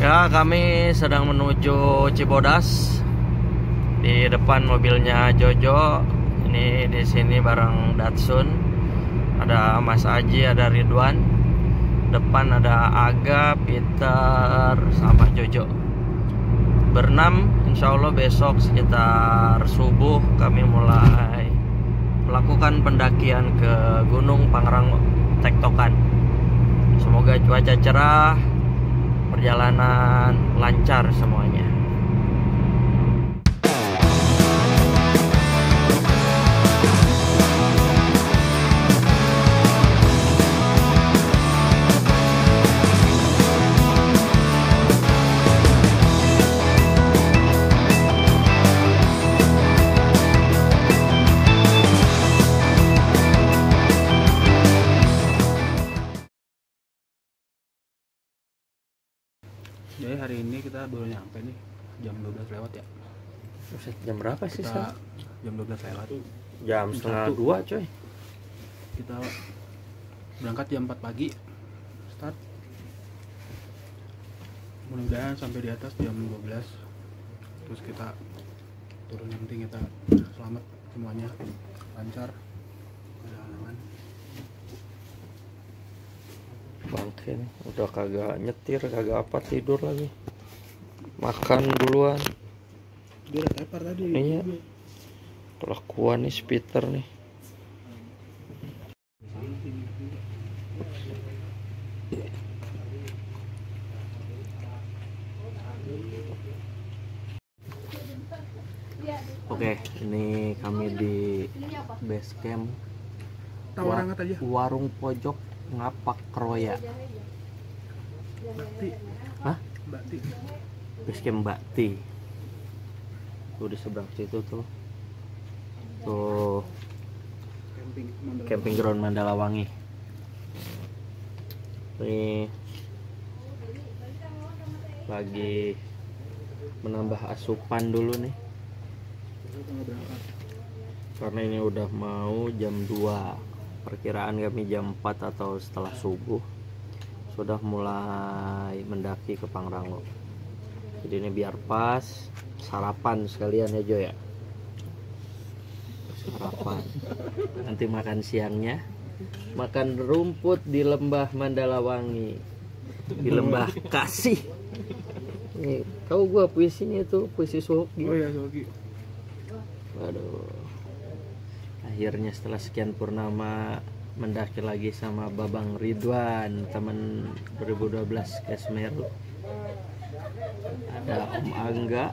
Ya, kami sedang menuju Cibodas. Di depan mobilnya Jojo. Ini di sini bareng Datsun. Ada Mas Aji, ada Ridwan. Depan ada Aga, Peter, sama Jojo. Berenam, insya Allah besok sekitar subuh kami mulai melakukan pendakian ke Gunung Pangrango Tektokan. Semoga cuaca cerah, perjalanan lancar semuanya. Jadi hari ini kita baru nyampe nih jam 12 lewat ya. Jam berapa sih kita jam 12 lewat. Jam setengah 2 coy. Kita berangkat jam 4 pagi. Start. Mudah-mudahan sampai di atas jam 12. Terus kita turun, yang penting kita selamat semuanya, lancar, perjalanan. Bangke nih, udah kagak nyetir, kagak apa, tidur lagi. Makan duluan. Dia udah tepar tadi. Iya. Kelakuan nih Peter nih. Oke, ini kami di base camp. Tawar hangat aja. Warung pojok Ngapak Kroya. Bakti. Hah? Bakti. Base camp Bakti. Tuh di seberang situ tuh. Tuh camping ground Mandalawangi. Ini lagi menambah asupan dulu nih. Karena ini udah mau jam 2. Perkiraan kami jam 4 atau setelah subuh sudah mulai mendaki ke Pangrango. Jadi ini biar pas sarapan sekalian ya Jo ya. Sarapan. Nanti makan siangnya makan rumput di lembah Mandalawangi, di lembah Kasih. Nih, tahu gua puisinya itu puisi Suhoki. Oh iya, Suhoki. Waduh. Akhirnya setelah sekian purnama mendaki lagi sama Babang Ridwan, teman 2012 ke Semeru. Ada Om Angga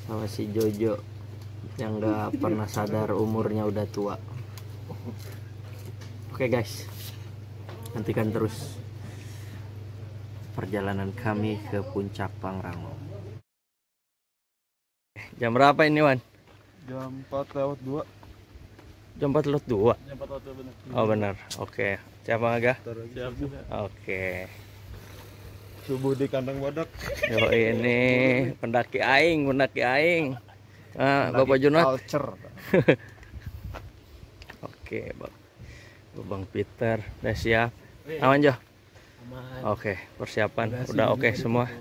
sama si Jojo yang gak pernah sadar umurnya udah tua. Oke guys, nantikan terus perjalanan kami ke puncak Pangrango. Jam berapa ini Wan? Jam 4 lewat 2. Jam 4 lewat 2. Jam 4 lewat 2 benar. Oh benar. Oke. Siapa Aga? Siap. Oke. Subuh di kandang badak. Yo ini pendaki aing. Ah, Bapak Junot. Culture. Oke, Bang Peter udah siap. Aman Jo? Aman. Oke, persiapan udah oke semua.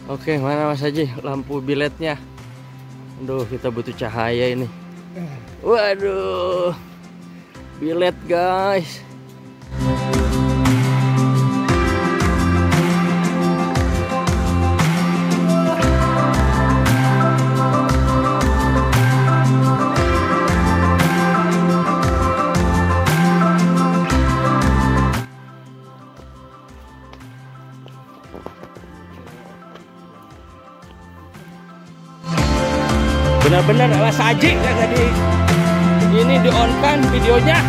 Oke, mana Mas Haji lampu biletnya? Aduh, kita butuh cahaya ini. Waduh, bilet guys. Benar-benar Mas Haji kagak ini di on kan videonya.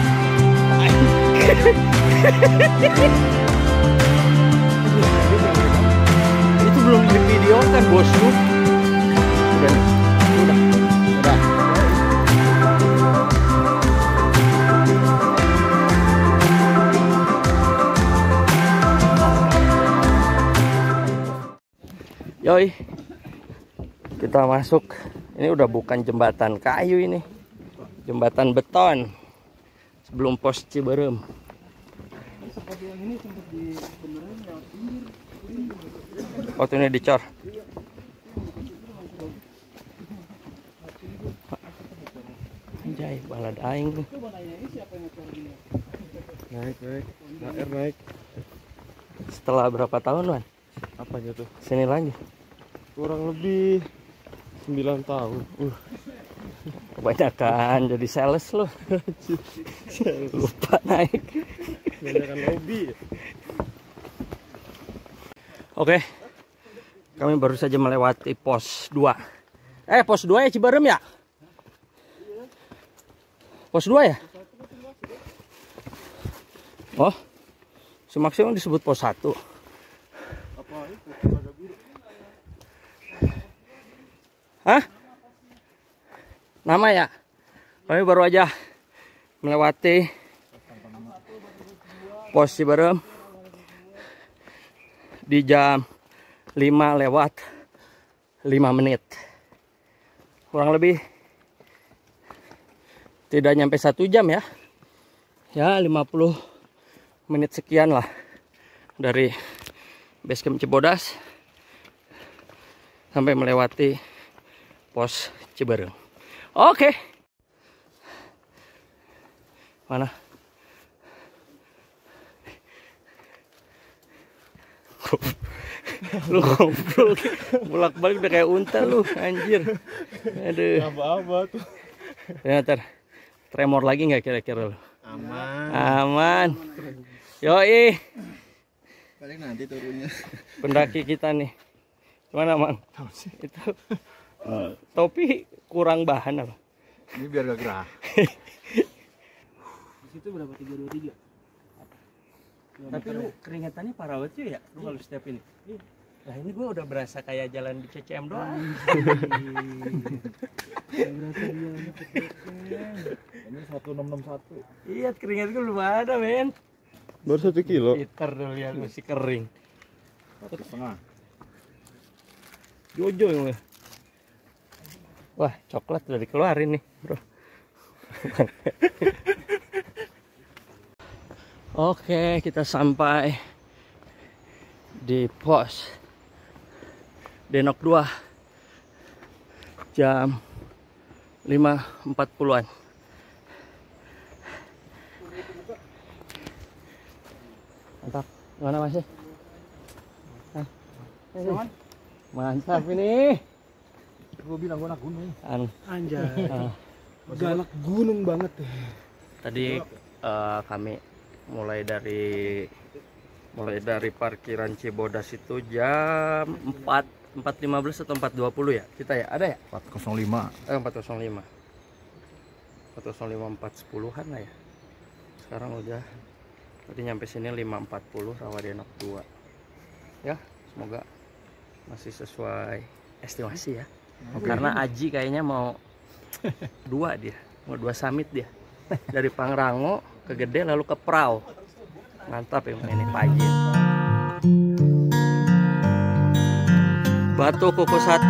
Itu belum di video kan bosku. Udah. Kita masuk. Ini udah bukan jembatan kayu ini, jembatan beton sebelum pos Ciberem. Waktu ini dicor. Anjay, balad aing. Naik. Setelah berapa tahun, Wan? Apanya tuh? Sini lagi. Kurang lebih 9 tahun. Kebanyakan jadi sales loh. Lupa naik. Kebanyakan lobby. Oke. Kami baru saja melewati pos 2. Pos 2 ya Ciberem ya? Pos 2 ya? Oh. Semaksimum disebut pos 1. Hah? Nama ya? Kami baru aja melewati pos Ciberem di jam 5 lewat 5 menit. Kurang lebih tidak nyampe 1 jam ya. Ya 50 menit sekian lah dari basecamp Cibodas sampai melewati pos Ciberem. Oke. Mana? Lu ngobrol bolak-balik udah kayak unta lu, anjir. Aduh. Apa-apa tuh. Ternyata tremor lagi nggak kira-kira lu? Aman. Aman. Yoi. Paling nanti turunnya. Pendaki kita nih. Gimana, Mang? Itu topi kurang bahan apa? Ini biar gak gerah. Di situ berapa? 323. Tapi lu keringetannya parah banget cuy ya, lu kalau setiap ini. Nah ini gue udah berasa kayak jalan di CCM doang. Berasa di jalan di CCM. Ini 1661. Iya, keringet gue belum ada, men. Baru 1 kilo. Gitar dulu ya, masih kering. 1,5. Jojo yang lu. Wah, coklat udah dikeluarin nih, bro. Oke, kita sampai di pos Denok 2 jam 5.40-an. Mantap, gimana masih? Mantap ini. Gue bilang gue anak gunung. Anjay. Gak anak gunung banget ya. Tadi kami mulai dari parkiran Cibodas itu jam 4.15 atau 4.20 ya kita ya, ada ya 405. 405 410-an lah ya. Sekarang udah tadi nyampe sini 5.40 Rawadenok 2 ya. Semoga masih sesuai estimasi ya. Karena Aji kayaknya mau 2 dia, mau 2 summit dia. Dari Pangrango ke Gede lalu ke Prau. Mantap ya ini Pak Aji. Batu kuku 1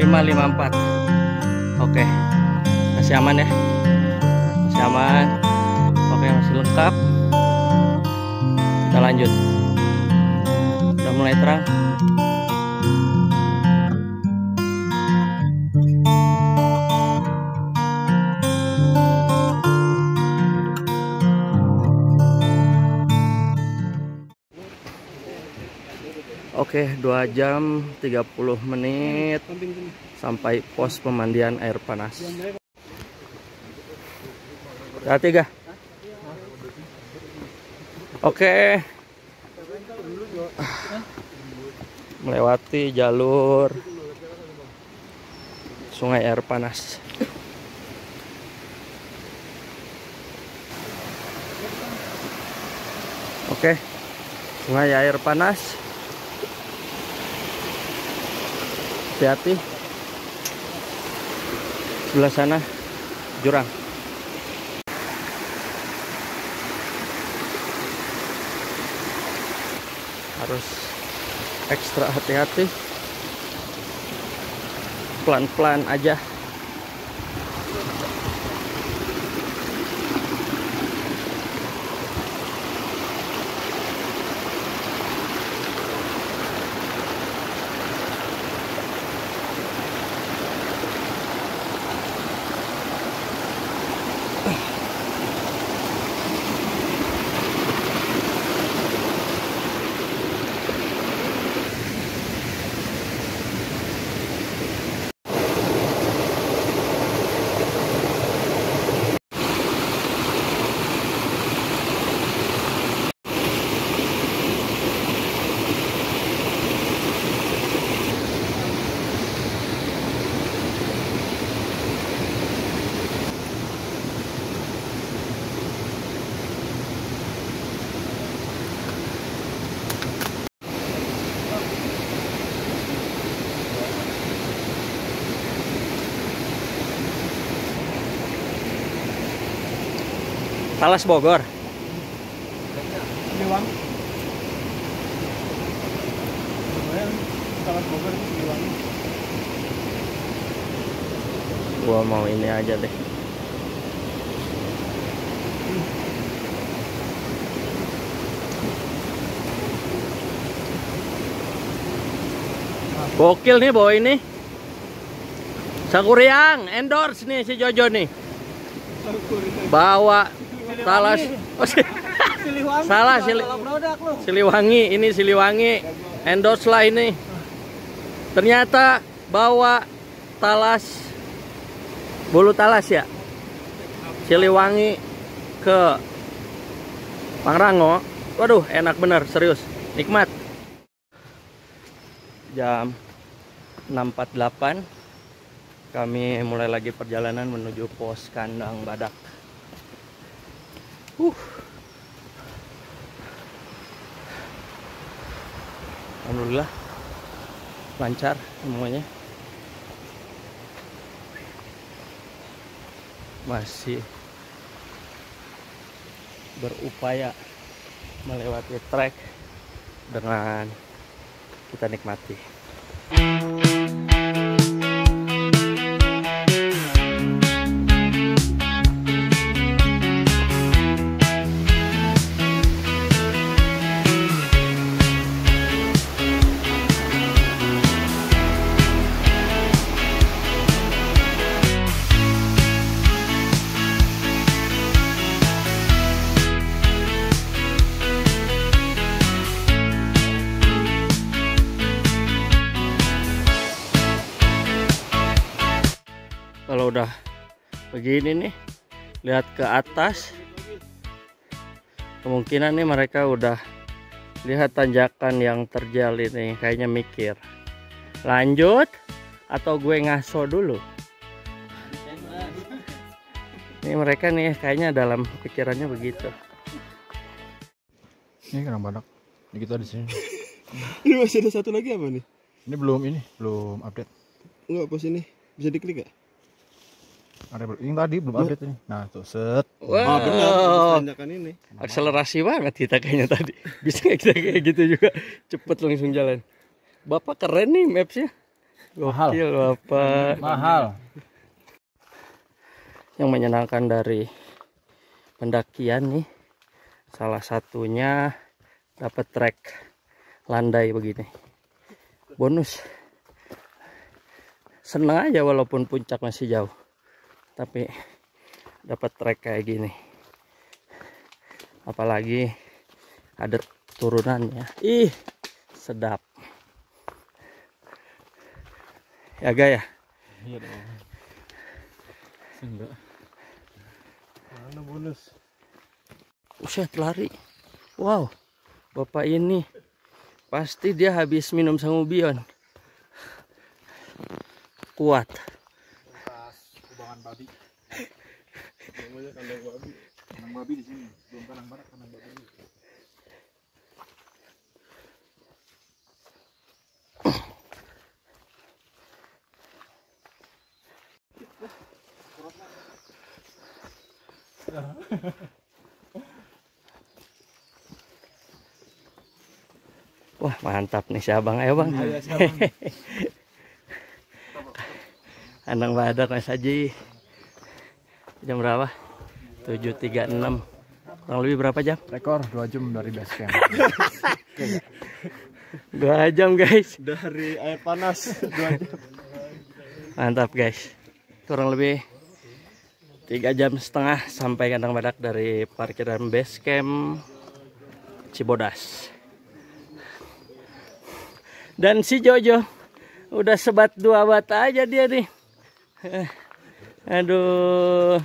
554. Oke. Masih aman ya? Masih aman. Oke, masih lengkap. Kita lanjut. Udah mulai terang. Oke, 2 jam 30 menit sampai pos pemandian air panas. Hati gak? Oke. Melewati jalur sungai air panas. Oke. Sungai air panas. Hati-hati, sebelah sana jurang. Harus ekstra hati-hati pelan-pelan aja. Talas Bogor. Siliwangi. Talas Bogor itu Siliwangi. Gua mau ini aja deh. Gokil nih bawa ini. Sakuriang endorse nih si Jojo nih. Bawa Talas. Oh, Siliwangi. salah Produk lu. Siliwangi, ini Siliwangi. Endorse lah ini. Ternyata bawa Talas, bulu Talas ya. Siliwangi ke Pangrango. Waduh, enak bener, serius. Nikmat. Jam 6.48 kami mulai lagi perjalanan menuju pos kandang badak. Alhamdulillah lancar semuanya. Masih berupaya melewati trek dengan kita nikmati. Kalau udah begini nih, lihat ke atas, kemungkinan nih mereka udah lihat tanjakan yang terjal ini, kayaknya mikir lanjut atau gue ngaso dulu. Ini mereka nih kayaknya dalam pikirannya begitu. Ini kandang badak. Ini kita di sini. Ini masih ada satu lagi apa nih? Ini belum update. Enggak, pos ini. Bisa diklik gak? Ada yang tadi belum update ini. Nah, tuh set. Ah, benar. Tanjakan ini. Akselerasi banget kita kayaknya tadi. Bisa nggak kita kayak gitu juga, cepet langsung jalan. Bapak keren nih mapsnya. Mahal. Gokil Bapak. Mahal. Yang menyenangkan dari pendakian nih, salah satunya dapat trek landai begini. Bonus. Seneng aja walaupun puncak masih jauh, tapi dapat trek kayak gini. Apalagi ada turunannya. Ih, sedap. Ya Ga ya? Iya dong. Enggak. Mana bonus? Uset lari. Wow, Bapak ini pasti dia habis minum sangubion. Kuat. Bekas kubangan babi. Namanya kandang babi. Kandang babi di sini. Belum kandang badak, kandang babi. Wah, mantap nih si abang. Ayo bang. Kandang Badak Mas Haji. Jam berapa? 7.36. Kurang lebih berapa jam? Rekor 2 jam dari base camp. 2 jam guys. Dari air panas 2 jam. Mantap guys. Kurang lebih 3,5 jam sampai Kandang Badak dari parkiran base camp Cibodas. Dan si Jojo udah sebat 2 bat aja dia nih. Aduh,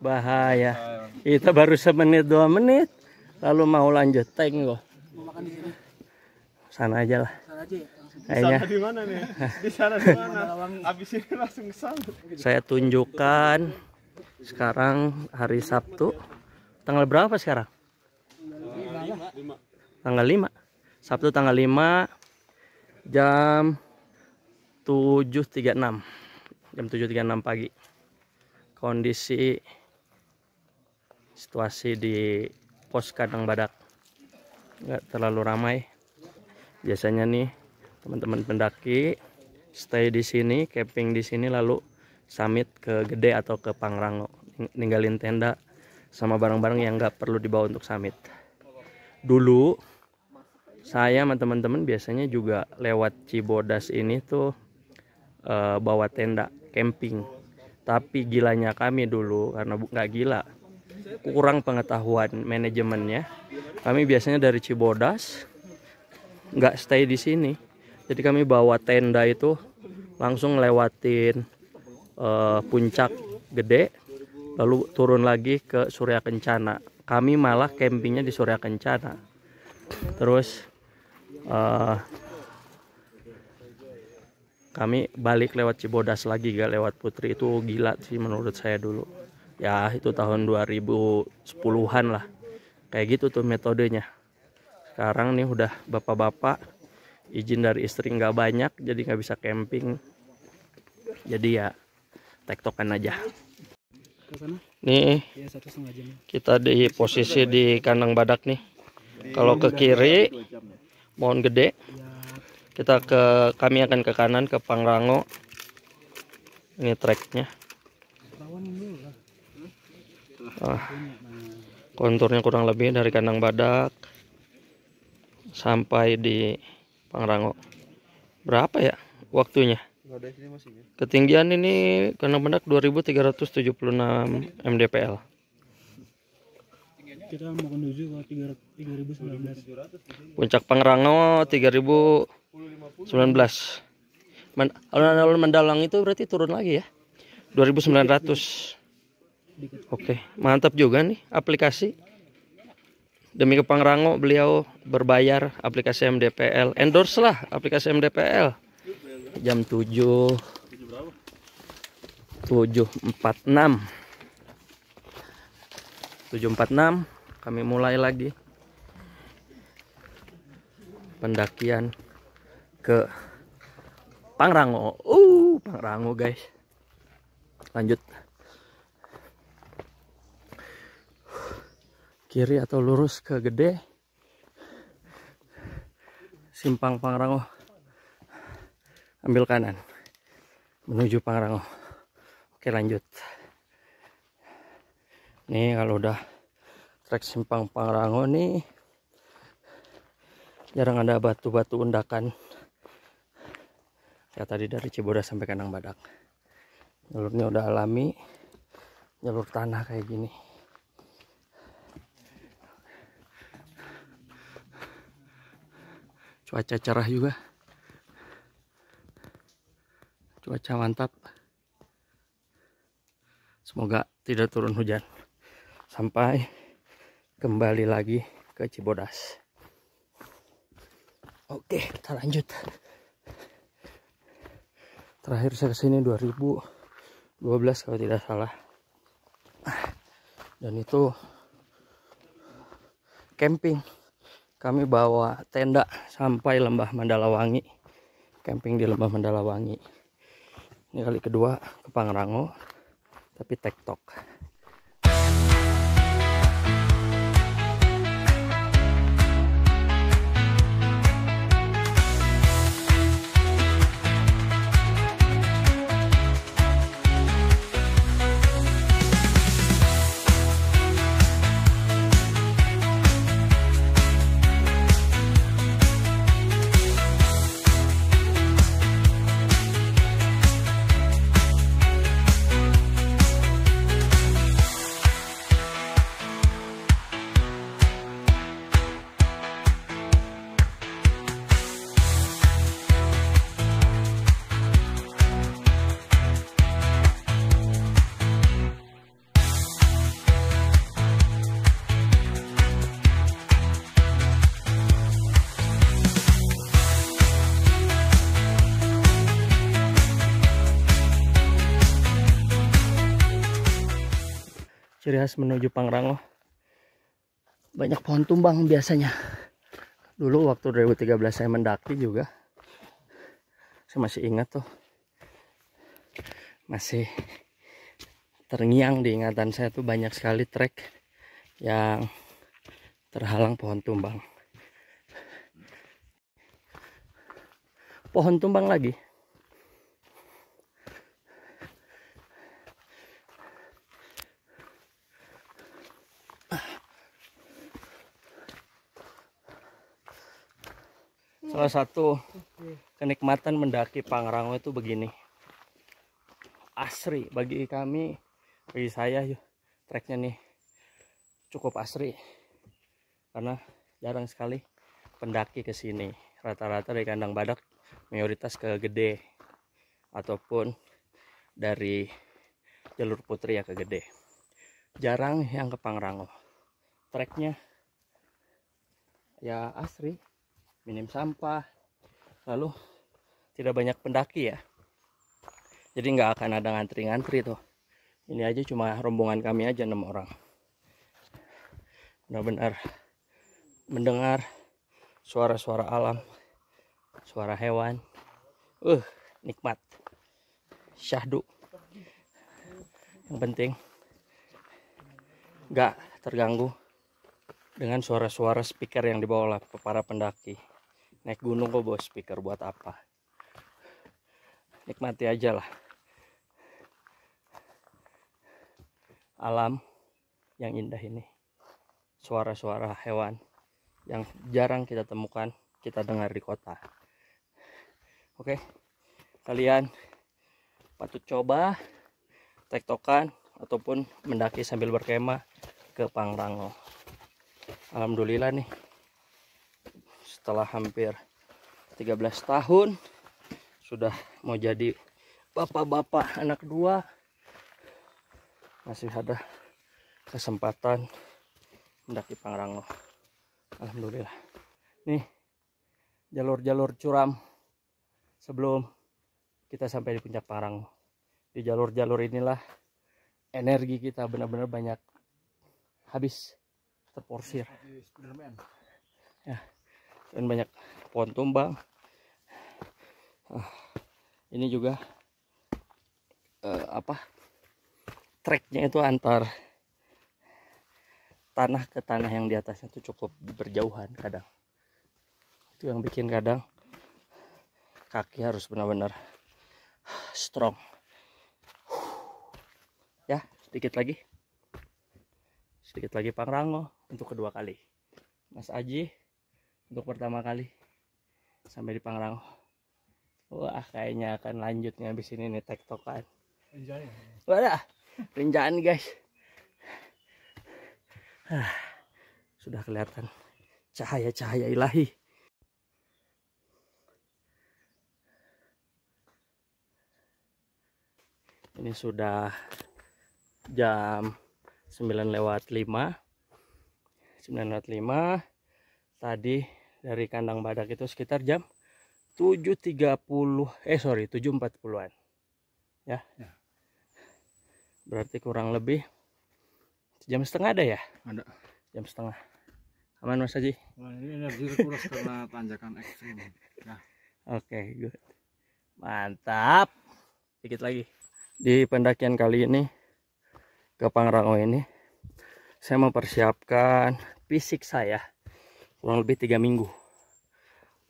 bahaya. Kita baru 1 menit 2 menit lalu mau lanjut tengok. Mau makan di sini. Sana aja lah. Sana aja ya. Kayaknya Di mana nih? Di sana di mana? Abis ini langsung ke sana. saya tunjukkan sekarang hari Sabtu. Tanggal berapa sekarang? Tanggal 5. Sabtu tanggal 5 jam 7.36. Jam 7.36 pagi. Kondisi situasi di pos Kandang Badak nggak terlalu ramai. Biasanya nih teman-teman pendaki stay di sini, camping di sini, lalu summit ke Gede atau ke Pangrango, ninggalin tenda sama barang-barang yang nggak perlu dibawa untuk summit. Dulu saya sama teman-teman biasanya juga lewat Cibodas ini tuh bawa tenda camping. Tapi gilanya kami dulu, karena nggak gila, kurang pengetahuan manajemennya, kami biasanya dari Cibodas nggak stay di sini. Jadi kami bawa tenda itu langsung lewatin puncak Gede, lalu turun lagi ke Surya Kencana. Kami malah campingnya di Surya Kencana. Terus kami balik lewat Cibodas lagi, gak lewat Putri. Itu gila sih menurut saya dulu. Ya itu tahun 2010-an lah. Kayak gitu tuh metodenya. Sekarang nih udah bapak-bapak, izin dari istri nggak banyak, jadi nggak bisa camping. Jadi ya tektokan aja. Ke sana? Nih Ya 1,5 jam. kita di posisi di Kandang Badak nih. Kalau ke kiri Pohon Gede, kami akan ke kanan ke Pangrango. Ini treknya. Konturnya kurang lebih dari Kandang Badak sampai di Pangrango. Berapa ya waktunya? Ketinggian ini Kandang Badak 2376 mdpl. Kita mau menuju ke 3019. Puncak Pangrango 3019. Alun-alun Mendalang itu berarti turun lagi ya. 2900. Oke, mantap juga nih aplikasi. Demi ke Pangrango beliau berbayar aplikasi MDPL. Endorse lah aplikasi MDPL. Jam 7.46 kami mulai lagi pendakian ke Pangrango. Pangrango guys. Lanjut. Kiri atau lurus ke Gede. Simpang Pangrango. Ambil kanan. Menuju Pangrango. Oke, lanjut. Nih kalau udah trek Simpang Pangrango nih jarang ada batu-batu undakan. Kayak tadi dari Cibodas sampai Kandang Badak. Jalurnya udah alami. Jalur tanah kayak gini. Cuaca cerah juga. Cuaca mantap. Semoga tidak turun hujan. Sampai kembali lagi ke Cibodas. Oke, kita lanjut. Terakhir saya kesini 2012 kalau tidak salah. Dan itu camping. Kami bawa tenda sampai Lembah Mandalawangi. Camping di Lembah Mandalawangi. Ini kali kedua ke Pangrango. Tapi tektok. ciri khas menuju Pangrango. Banyak pohon tumbang biasanya. Dulu waktu 2013 saya mendaki juga, saya masih ingat tuh, masih terngiang di ingatan saya tuh banyak sekali trek yang terhalang pohon tumbang. Pohon tumbang lagi. Salah satu kenikmatan mendaki Pangrango itu begini. Asri bagi kami, bagi saya treknya nih cukup asri. Karena jarang sekali pendaki ke sini. Rata-rata dari Kandang Badak mayoritas ke Gede ataupun dari jalur Putri ya ke Gede. Jarang yang ke Pangrango. Treknya ya asri, minim sampah, lalu tidak banyak pendaki ya, jadi nggak akan ada ngantri-ngantri tuh. Ini aja cuma rombongan kami aja 6 orang. Benar-benar mendengar suara-suara alam, suara hewan, nikmat, syahdu. Yang penting nggak terganggu dengan suara-suara speaker yang dibawa oleh para pendaki. Naik gunung kok bawa speaker buat apa? Nikmati aja lah alam yang indah ini. Suara-suara hewan yang jarang kita temukan, kita dengar di kota. Oke, kalian patut coba tektokan ataupun mendaki sambil berkemah ke Pangrango. Alhamdulillah nih, setelah hampir 13 tahun sudah mau jadi bapak-bapak anak 2, masih ada kesempatan mendaki Pangrango. Alhamdulillah. Nih jalur-jalur curam sebelum kita sampai di puncak Pangrango. Di jalur-jalur inilah energi kita benar-benar banyak habis, terporsir ya, dan banyak pohon tumbang. Ini juga treknya itu antar tanah ke tanah yang di atasnya itu cukup berjauhan kadang. Itu yang bikin kadang kaki harus benar-benar strong. Ya, sedikit lagi Pangrango untuk kedua kali. Mas Aji untuk pertama kali sampai di Pangrango. Wah, kayaknya akan lanjut nih habis ini nih tektokan. Wadah, rinjaan guys. Sudah kelihatan cahaya-cahaya ilahi. Ini sudah jam 9:05. Tadi dari Kandang Badak itu sekitar jam 7.40an ya. Berarti kurang lebih jam setengah ada ya? Ada. Jam setengah. Aman Mas Haji? Wah, ini energi terkuras karena tanjakan ekstrim. Nah. Oke, good. Mantap. Dikit lagi. Di pendakian kali ini ke Pangrango ini saya mempersiapkan fisik saya kurang lebih 3 minggu.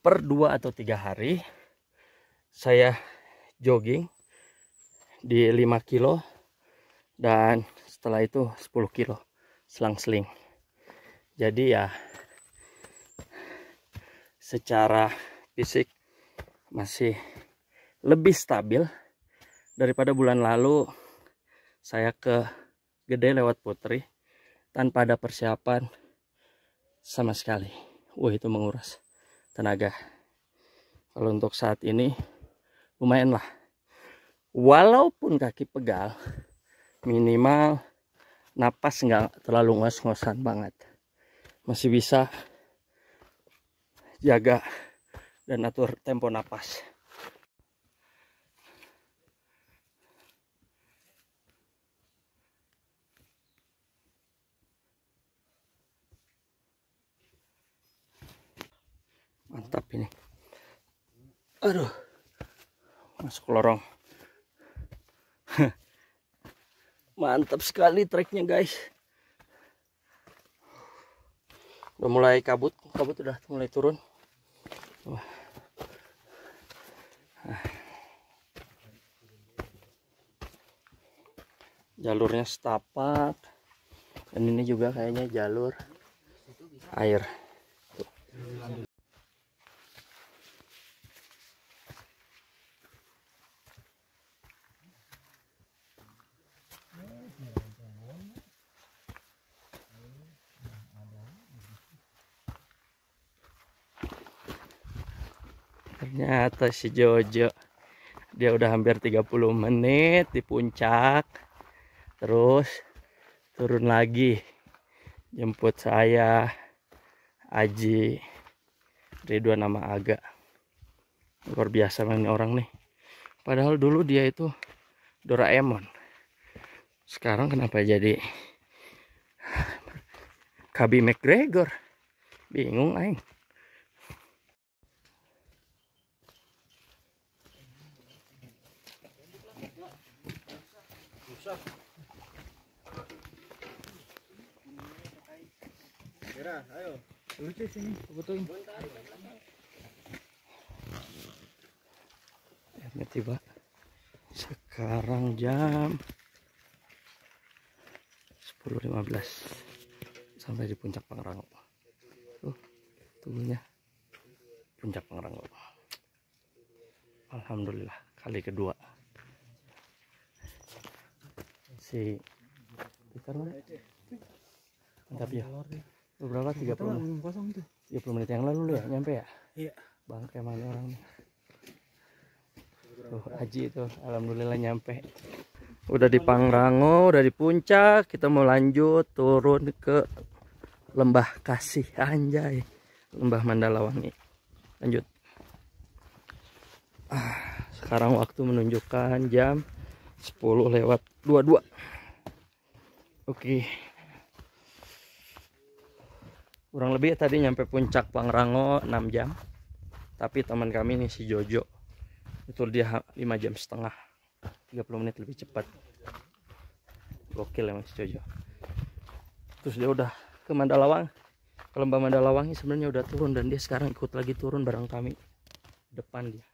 Per 2 atau 3 hari saya jogging di 5 kilo dan setelah itu 10 kilo selang-seling. Jadi ya secara fisik masih lebih stabil daripada bulan lalu saya ke Gede lewat Putri tanpa ada persiapan sama sekali. Wah, itu menguras tenaga. Kalau untuk saat ini lumayan lah. Walaupun kaki pegal, minimal napas nggak terlalu ngos-ngosan banget. Masih bisa jaga dan atur tempo napas. Mantap ini. Aduh, masuk lorong. Mantap sekali treknya guys. Udah mulai kabut udah mulai turun. Wah. Jalurnya setapak, dan ini juga kayaknya jalur air. Ternyata si Jojo dia udah hampir 30 menit di puncak, terus turun lagi jemput saya, Aji, Ridwan sama Aga. Luar biasa ini orang nih. Padahal dulu dia itu Doraemon. Sekarang kenapa jadi Kabi McGregor? Bingung aing. Ayo, lucu sini, fotoin. Akhirnya tiba. Sekarang jam 10.15. Sampai di puncak Pangrango. Tubuhnya puncak Pangrango. Alhamdulillah kali kedua. Si Peter mana? Mantap ya. Berapa? 30 menit yang lalu ya nyampe ya? Iya. Bang kayak mana orang nih? Tuh Aji itu alhamdulillah nyampe. Udah di Pangrango, udah di puncak. Kita mau lanjut turun ke Lembah Kasih, anjay. Lembah Mandalawangi. Lanjut. Sekarang waktu menunjukkan jam 10:22. Oke. Kurang lebih tadi nyampe puncak Pangrango 6 jam. Tapi teman kami nih si Jojo itu dia 5 jam setengah. 30 menit lebih cepat. Gokil emang si Jojo. Terus dia udah ke Mandalawang. Ke Lembah Mandalawangi sebenarnya udah turun, dan dia sekarang ikut lagi turun bareng kami. Depan dia.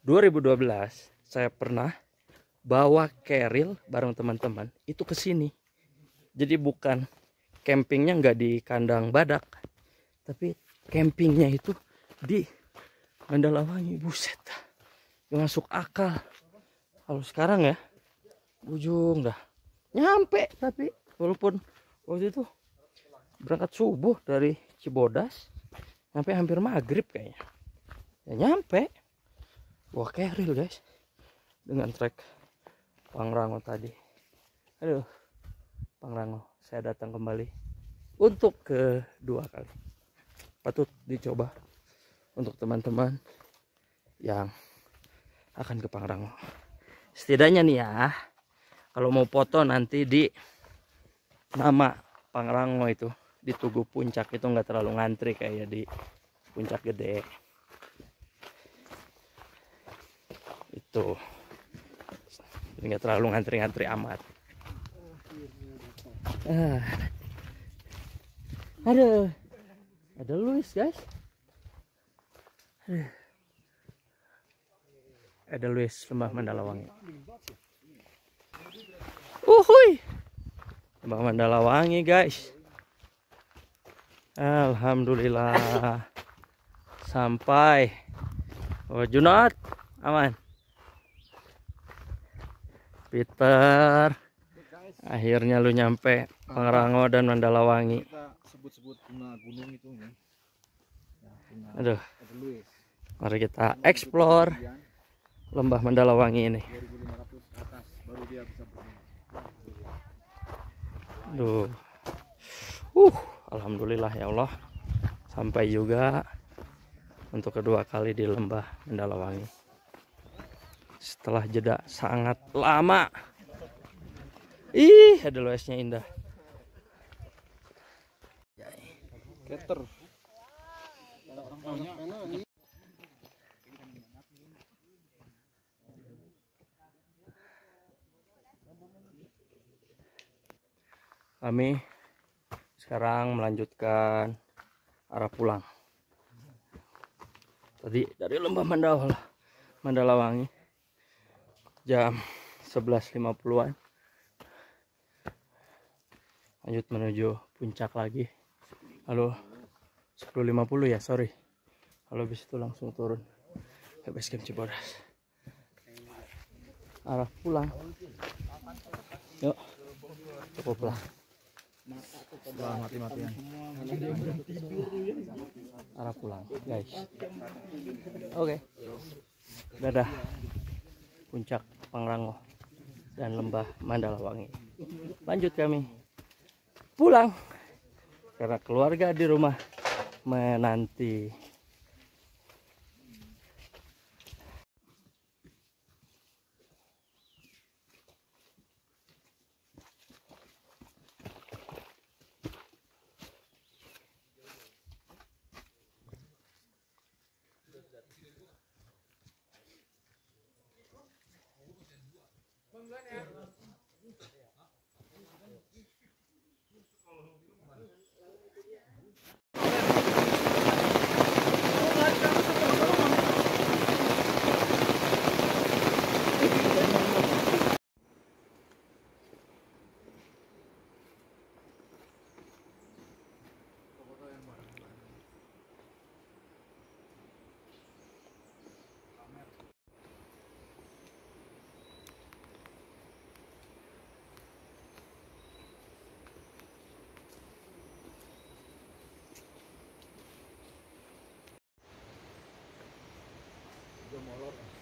2012 saya pernah bawa keril bareng teman-teman itu ke sini. Jadi bukan campingnya nggak di kandang badak, tapi campingnya itu di Mandalawangi. Buset, gak masuk akal. Kalau sekarang ya ujung dah nyampe, tapi walaupun waktu itu berangkat subuh dari Cibodas sampai hampir maghrib kayaknya ya nyampe. Wah keril guys dengan trek Pangrango tadi. Aduh, Pangrango saya datang kembali untuk kedua kali. Patut dicoba untuk teman-teman yang akan ke Pangrango. Setidaknya nih ya, kalau mau foto nanti di nama Pangrango itu di Tugu Puncak itu nggak terlalu ngantri kayak di Puncak Gede. Itu jadi nggak terlalu ngantri-ngantri amat. Ada Luis guys. Ada Luis Lembah Mandalawangi. Uhuy, Lembah Mandalawangi guys. Alhamdulillah sampai. Oh Junot aman. Peter, akhirnya lu nyampe Pangrango dan Mandalawangi. Kita sebut-sebut gunung itu ya. Aduh, mari kita explore Lembah Mandalawangi ini. 2500 atas baru dia bisa berdiri. Aduh, alhamdulillah ya Allah, sampai juga untuk kedua kali di Lembah Mandalawangi. Setelah jeda sangat lama. Ih, ada luasnya indah. Keter. Kami sekarang melanjutkan arah pulang. Tadi dari Lembah Mandalawangi jam 11.50-an. Lanjut menuju puncak lagi. Lalu 10.50 ya, sorry. Lalu habis itu langsung turun ke base camp Cibodas. Arah pulang. Yuk, cukuplah. Mati-matian. Arah pulang, guys. Oke. Dadah. Puncak Pangrango dan Lembah Mandalawangi. Lanjut kami pulang karena keluarga di rumah menanti. Molor.